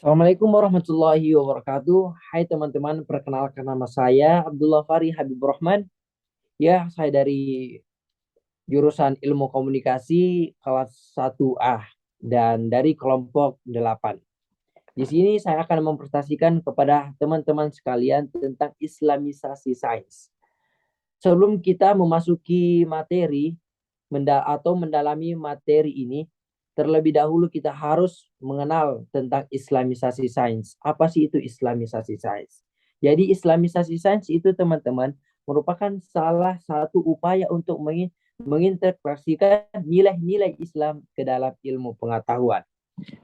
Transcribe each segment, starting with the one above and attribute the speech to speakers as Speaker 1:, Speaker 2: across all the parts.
Speaker 1: Assalamualaikum warahmatullahi wabarakatuh. Hai teman-teman, perkenalkan nama saya Abdullah Fari Habibur Rahman. Ya, saya dari jurusan Ilmu Komunikasi kelas 1A dan dari kelompok 8. Di sini saya akan mempresentasikan kepada teman-teman sekalian tentang Islamisasi sains. Sebelum kita memasuki materi atau mendalami materi ini, terlebih dahulu kita harus mengenal tentang Islamisasi sains. Apa sih itu Islamisasi sains? Jadi Islamisasi sains itu teman-teman merupakan salah satu upaya untuk mengintegrasikan nilai-nilai Islam ke dalam ilmu pengetahuan.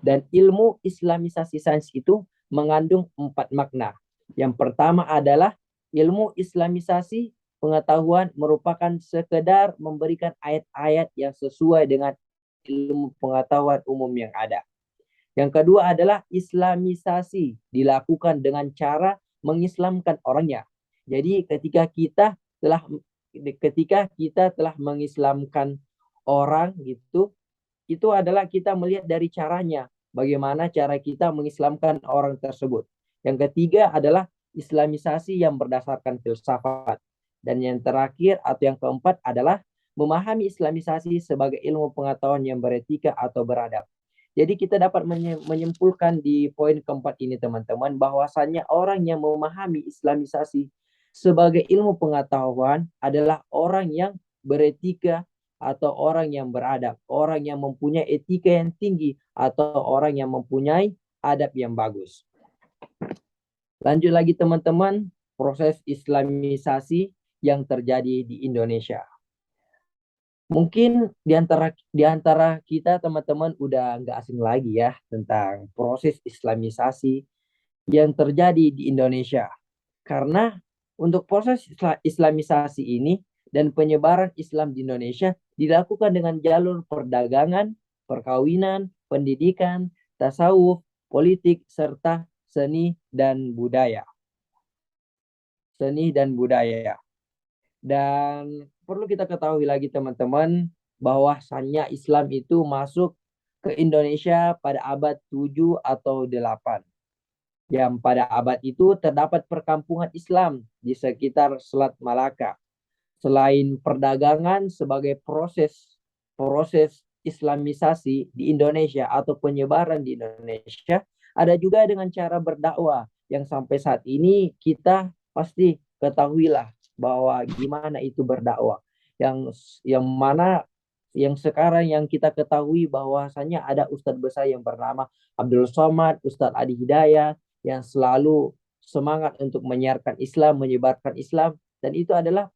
Speaker 1: Dan ilmu Islamisasi sains itu mengandung 4 makna. Yang pertama adalah ilmu Islamisasi pengetahuan merupakan sekedar memberikan ayat-ayat yang sesuai dengan ilmu pengetahuan umum yang ada. Yang kedua adalah Islamisasi dilakukan dengan cara mengislamkan orangnya. Jadi ketika kita telah mengislamkan orang gitu, itu adalah kita melihat dari caranya, bagaimana cara kita mengislamkan orang tersebut. Yang ketiga adalah Islamisasi yang berdasarkan filsafat. Dan yang terakhir atau yang keempat adalah memahami Islamisasi sebagai ilmu pengetahuan yang beretika atau beradab. Jadi kita dapat menyimpulkan di poin keempat ini teman-teman, bahwasannya orang yang memahami Islamisasi sebagai ilmu pengetahuan adalah orang yang beretika atau orang yang beradab, orang yang mempunyai etika yang tinggi atau orang yang mempunyai adab yang bagus. Lanjut lagi teman-teman, proses Islamisasi yang terjadi di Indonesia. Mungkin di antara kita teman-teman udah nggak asing lagi ya tentang proses Islamisasi yang terjadi di Indonesia. Karena untuk proses Islamisasi ini dan penyebaran Islam di Indonesia dilakukan dengan jalur perdagangan, perkawinan, pendidikan, tasawuf, politik, serta seni dan budaya. Seni dan budaya. Dan perlu kita ketahui lagi teman-teman bahwasannya Islam itu masuk ke Indonesia pada abad 7 atau 8. Yang pada abad itu terdapat perkampungan Islam di sekitar Selat Malaka. Selain perdagangan sebagai proses Islamisasi di Indonesia atau penyebaran di Indonesia, ada juga dengan cara berdakwah yang sampai saat ini kita pasti ketahuilah bahwa gimana itu berdakwah. Yang mana yang sekarang yang kita ketahui bahwasanya ada Ustadz besar yang bernama Abdul Somad, Ustadz Adi Hidayat yang selalu semangat untuk menyiarkan Islam, menyebarkan Islam, dan itu adalah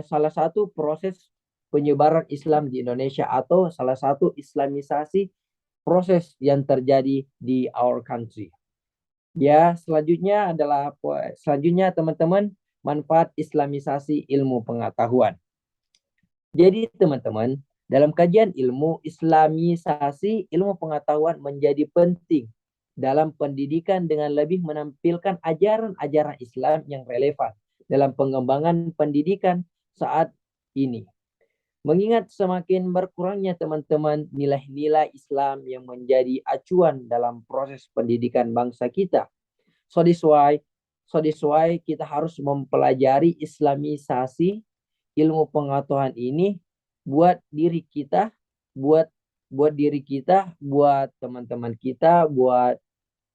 Speaker 1: salah satu proses penyebaran Islam di Indonesia atau salah satu Islamisasi proses yang terjadi di our country. Ya, selanjutnya teman-teman, manfaat Islamisasi ilmu pengetahuan. Jadi teman-teman, dalam kajian ilmu, Islamisasi ilmu pengetahuan menjadi penting dalam pendidikan dengan lebih menampilkan ajaran-ajaran Islam yang relevan dalam pengembangan pendidikan saat ini. Mengingat semakin berkurangnya teman-teman nilai-nilai Islam yang menjadi acuan dalam proses pendidikan bangsa kita. So this why kita harus mempelajari Islamisasi ilmu pengetahuan ini buat diri kita, buat buat diri kita, buat teman-teman kita, buat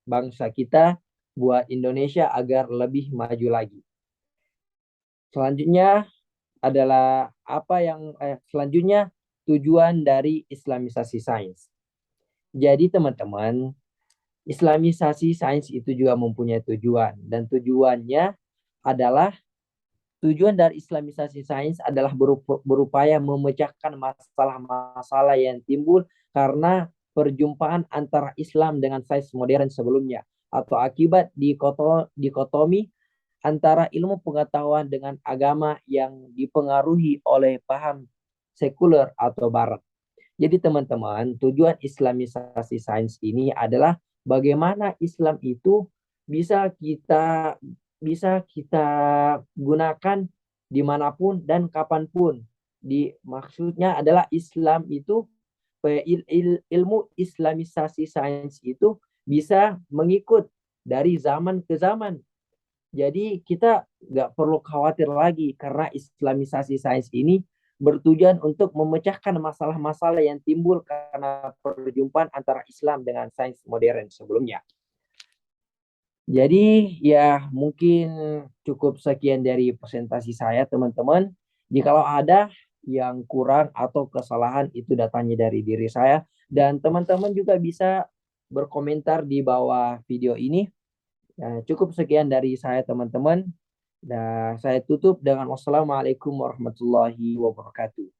Speaker 1: bangsa kita, buat Indonesia agar lebih maju lagi. Selanjutnya adalah selanjutnya tujuan dari Islamisasi sains. Jadi teman-teman, Islamisasi sains itu juga mempunyai tujuan, dan tujuan dari Islamisasi sains adalah berupaya memecahkan masalah-masalah yang timbul karena perjumpaan antara Islam dengan sains modern sebelumnya atau akibat dikotomi antara ilmu pengetahuan dengan agama yang dipengaruhi oleh paham sekuler atau barat. Jadi teman-teman, tujuan Islamisasi sains ini adalah bagaimana Islam itu bisa kita bisa kita gunakan dimanapun dan kapanpun. Maksudnya adalah Islam itu ilmu Islamisasi sains itu bisa mengikut dari zaman ke zaman. Jadi kita nggak perlu khawatir lagi karena Islamisasi sains ini bertujuan untuk memecahkan masalah-masalah yang timbul karena perjumpaan antara Islam dengan sains modern sebelumnya. Jadi ya mungkin cukup sekian dari presentasi saya teman-teman. Jikalau ada yang kurang atau kesalahan itu datangnya dari diri saya. Dan teman-teman juga bisa berkomentar di bawah video ini. Ya, cukup sekian dari saya teman-teman. Dan saya tutup dengan wassalamualaikum warahmatullahi wabarakatuh.